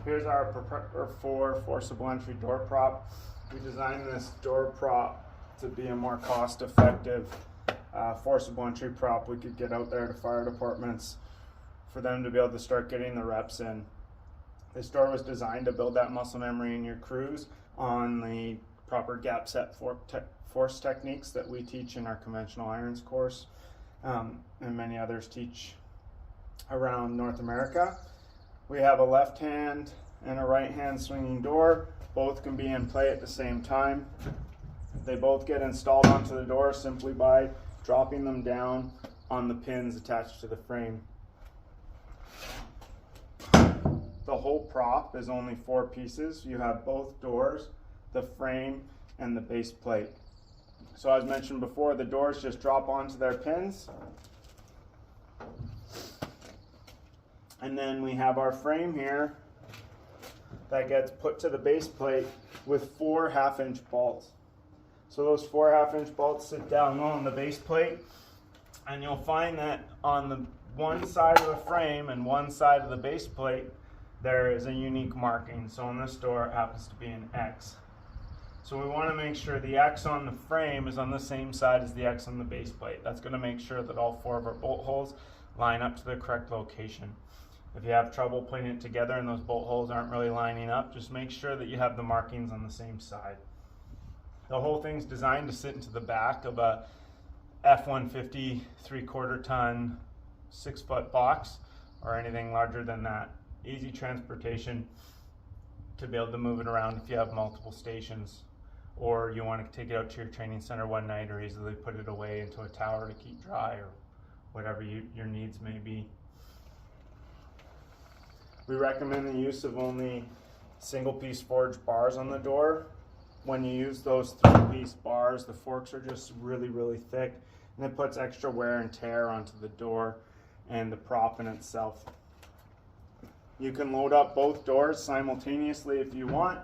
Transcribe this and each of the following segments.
Here's our Prepare4 Forcible entry door prop. We designed this door prop to be a more cost-effective forcible entry prop we could get out there to fire departments for them to be able to start getting the reps in. This door was designed to build that muscle memory in your crews on the proper gap set force techniques that we teach in our conventional irons course, and many others teach around North America. We have a left hand and a right hand swinging door. Both can be in play at the same time. They both get installed onto the door simply by dropping them down on the pins attached to the frame. The whole prop is only 4 pieces. You have both doors, the frame, and the base plate. So as mentioned before, the doors just drop onto their pins. And then we have our frame here that gets put to the base plate with 4 1/2-inch bolts. So those 4 1/2-inch bolts sit down low on the base plate, and you'll find that on the one side of the frame and one side of the base plate there is a unique marking. So on this door it happens to be an X. So we want to make sure the X on the frame is on the same side as the X on the base plate. That's going to make sure that all 4 of our bolt holes line up to the correct location. If you have trouble putting it together and those bolt holes aren't really lining up, just make sure that you have the markings on the same side. The whole thing's designed to sit into the back of a F-150 3/4 ton 6-foot box or anything larger than that. Easy transportation to be able to move it around if you have multiple stations, or you want to take it out to your training center one night, or easily put it away into a tower to keep dry, or whatever your needs may be. We recommend the use of only single-piece forged bars on the door. When you use those 3-piece bars, the forks are just really thick, and it puts extra wear and tear onto the door and the prop in itself. You can load up both doors simultaneously if you want,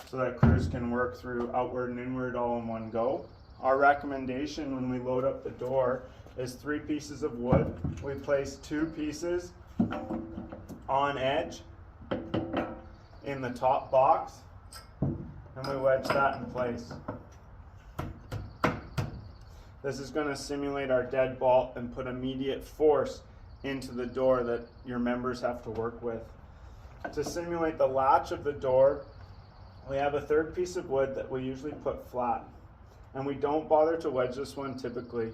so that crews can work through outward and inward all in one go. Our recommendation when we load up the door is 3 pieces of wood. We place 2 pieces on edge in the top box, and we wedge that in place. This is going to simulate our deadbolt and put immediate force into the door that your members have to work with. To simulate the latch of the door, we have a 3rd piece of wood that we usually put flat, and we don't bother to wedge this one typically.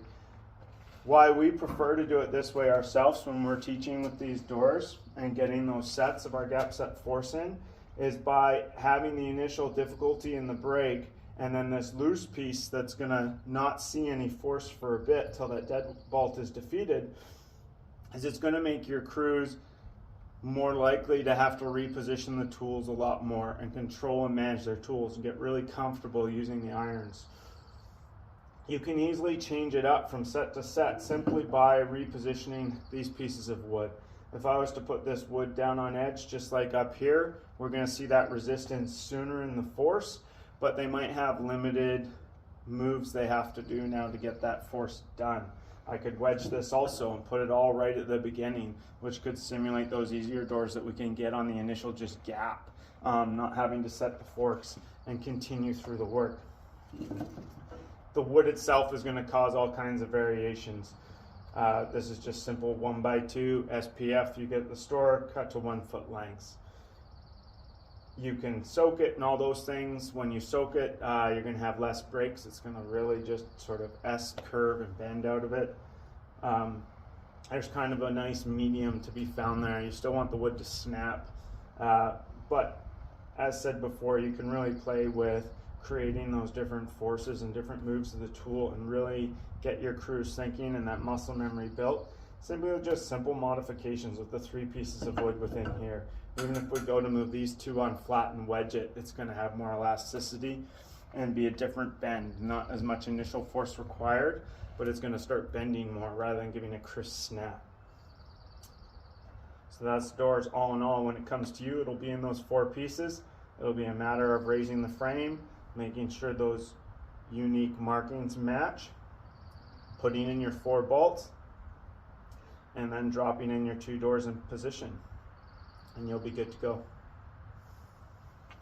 Why we prefer to do it this way ourselves when we're teaching with these doors and getting those sets of our gap set force in is by having the initial difficulty in the break, and then this loose piece that's going to not see any force for a bit till that deadbolt is defeated, is it's going to make your crews more likely to have to reposition the tools a lot more and control and manage their tools and get really comfortable using the irons. You can easily change it up from set to set simply by repositioning these pieces of wood. If I was to put this wood down on edge just like up here, we're going to see that resistance sooner in the force, but they might have limited moves they have to do now to get that force done. I could wedge this also and put it all right at the beginning, which could simulate those easier doors that we can get on the initial just gap, not having to set the forks and continue through the work. The wood itself is going to cause all kinds of variations. This is just simple 1x2 SPF you get at the store, cut to 1 foot lengths. You can soak it and all those things. When you soak it, you're going to have less breaks. It's going to really just sort of S-curve and bend out of it. There's kind of a nice medium to be found there. You still want the wood to snap, but as said before, you can really play with creating those different forces and different moves of the tool and really get your crews thinking and that muscle memory built simply with just simple modifications with the 3 pieces of wood within here. Even if we go to move these 2 on flat and wedge it, it's going to have more elasticity and be a different bend. Not as much initial force required, but it's going to start bending more rather than giving a crisp snap. So that's the doors all in all. When it comes to you, it'll be in those 4 pieces. It'll be a matter of raising the frame, making sure those unique markings match, putting in your 4 bolts, and then dropping in your 2 doors in position, and you'll be good to go.